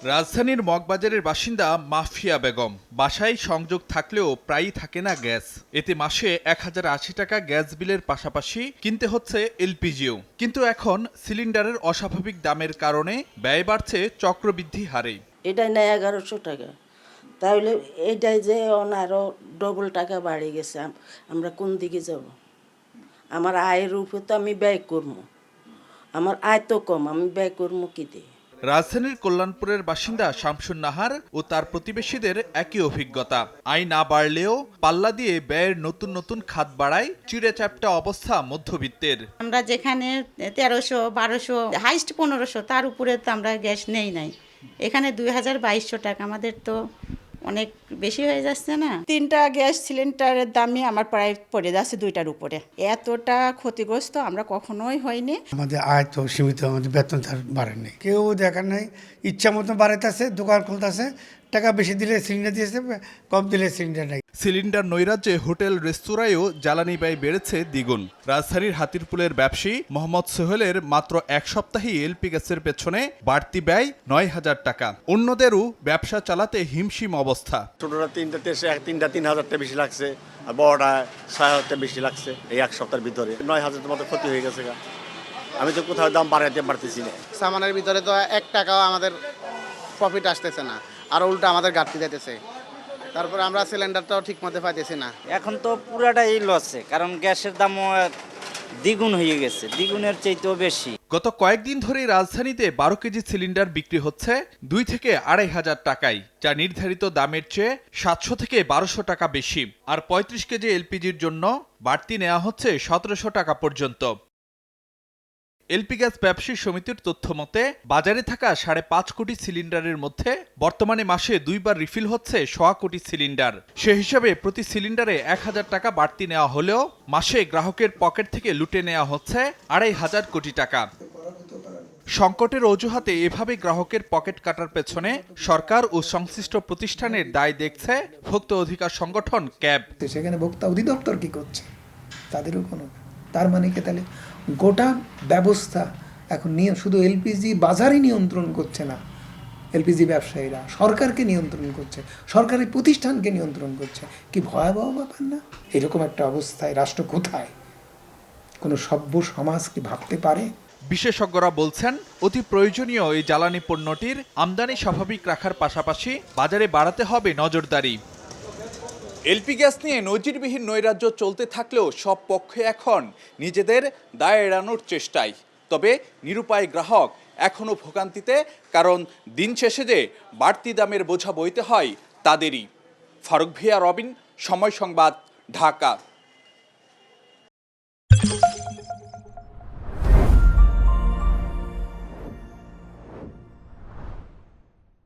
রাজধানীর মগবাজারের বাসিন্দা মাফিয়া বেগম বাসায় সংযোগ থাকলেও প্রায়ই থাকে না গ্যাস। এতে মাসে 1080 টাকা গ্যাস বিলের পাশাপাশি কিনতে হচ্ছে এলপিজিও। কিন্তু এখন সিলিন্ডারের অস্বাভাবিক দামের কারণে ব্যয় বাড়ছে চক্রবৃদ্ধি হারে। এটাই নেয় 1100 টাকা, তাহলে এটাই যে আরো ডবল টাকা বাড়ে গেছে। আমরা কোন দিকে যাব? আমার আয়ের উপর তো আমি ব্যয় করবো, আমার আয় তো কম, আমি ব্যয় করবো কি দিয়ে? রাজধানীর কল্যাণপুরের বাসিন্দা শামসুন নাহার ও তার প্রতিবেশীদের একই অভিজ্ঞতা। আয় না বাড়লেও পাল্লা দিয়ে ব্যয়ের নতুন নতুন খাত বাড়ায় চিড়ে চ্যাপ্টা অবস্থা মধ্যবিত্তের। আমরা যেখানে 1300, 1200, হাইস্ট 1500, তার উপরে তো আমরা গ্যাস নাই। এখানে 2200 টাকা, আমাদের তো অনেক বেশি হয়ে যাচ্ছে না? 3টা গ্যাস সিলিন্ডারের দামই আমার প্রায় পড়ে যাচ্ছে 2টার উপরে। এতটা ক্ষতিগ্রস্ত আমরা কখনোই হইনি। আমাদের আয় তো সীমিত, আমাদের বেতন তার বাড়েনি, কেউ দেখার নাই। ইচ্ছা মতো বাড়াইতেছে, দোকান খুলতেছে, টাকা বেশি দিলে সিলিন্ডার দিয়েছে, কম দিলে সিলিন্ডার নাই। সিলিন্ডার নৈরাজ্যে হোটেল রেস্তোরাঁয়ও জ্বালানি ব্যয় বেড়েছে দ্বিগুণ। রাজধানীর হাতিরপুলের ব্যবসায়ী মোহাম্মদ সোহেলের মাত্র এক সপ্তাহেই এলপি গ্যাসের পেছনে বাড়তি ব্যয় 9000 টাকা। অন্যদেরও ব্যবসা চালাতে হিমশিম অবস্থা। ছোটরা 3,000 বেশি লাগছে, আর বড়টা 6,000 বেশি লাগছে। এই এক সপ্তাহের ভিতরে 9,000 মতো ক্ষতি হয়ে গেছে। আমি তো কোথাও দাম বাড়াইতে পারতেছি না। সামানের ভিতরে তো 1 টাকাও আমাদের প্রফিট আসতেছে না, আর উল্টা আমাদের ঘাটতি দিতেছে। তারপরে আমরা সিলিন্ডারটাও ঠিক মতো পাইতেছি না। এখন তো পুরাটাই লসে, কারণ গ্যাসের দামও দ্বিগুণ হয়ে গেছে, দ্বিগুণের চাইতেও বেশি। গত কয়েকদিন ধরেই রাজধানীতে 12 কেজি সিলিন্ডার বিক্রি হচ্ছে 2 থেকে 2500 টাকায়, যা নির্ধারিত দামের চেয়ে 700 থেকে 1200 টাকা বেশি। আর 35 কেজি এলপিজির জন্য বাড়তি নেওয়া হচ্ছে 1700 টাকা পর্যন্ত। এলপি গ্যাস ব্যবসায়ী সমিতির তথ্য মতে বাজারে থাকা 5.5 কোটি সিলিন্ডারের মধ্যে বর্তমানে মাসে 2বার রিফিল হচ্ছে 1.25 কোটি সিলিন্ডার। সে হিসাবে প্রতি সিলিন্ডারে 1000 টাকা বাড়তি নেওয়া হলেও মাসে গ্রাহকের পকেট থেকে লুটে নেওয়া হচ্ছে 2500 কোটি টাকা। সংকটের অজুহাতে এভাবে গ্রাহকের পকেট কাটার পেছনে সরকার ও সংশ্লিষ্ট প্রতিষ্ঠানের দায় দেখছে ভোক্তা অধিকার সংগঠন ক্যাব। সেখানে ভোক্তা অধিদপ্তর কি করছে? তাদেরও কোনো, তার মানে কি তাহলে গোটা ব্যবস্থা এখন নিয়ে শুধু এলপিজি বাজারই নিয়ন্ত্রণ করছে না, এলপিজি ব্যবসায়ীরা সরকারকে নিয়ন্ত্রণ করছে, সরকারি প্রতিষ্ঠানকে নিয়ন্ত্রণ করছে। কি ভয়াবহ ব্যাপার না? এরকম একটা অবস্থায় রাষ্ট্র কোথায়? কোনো সভ্য সমাজ কি ভাবতে পারে? বিশেষজ্ঞরা বলছেন অতি প্রয়োজনীয় এই জ্বালানি পণ্যটির আমদানি স্বাভাবিক রাখার পাশাপাশি বাজারে বাড়াতে হবে নজরদারি। এলপি গ্যাস নিয়ে নজিরবিহীন নৈরাজ্য চলতে থাকলেও সব পক্ষে এখন নিজেদের দায় এড়ানোর চেষ্টায়। তবে নিরুপায় গ্রাহক এখনও ভোগান্তিতে, কারণ দিন শেষে যে বাড়তি দামের বোঝা বইতে হয় তাদেরই। ফারুক ভিয়া, রবিন, সময় সংবাদ, ঢাকা।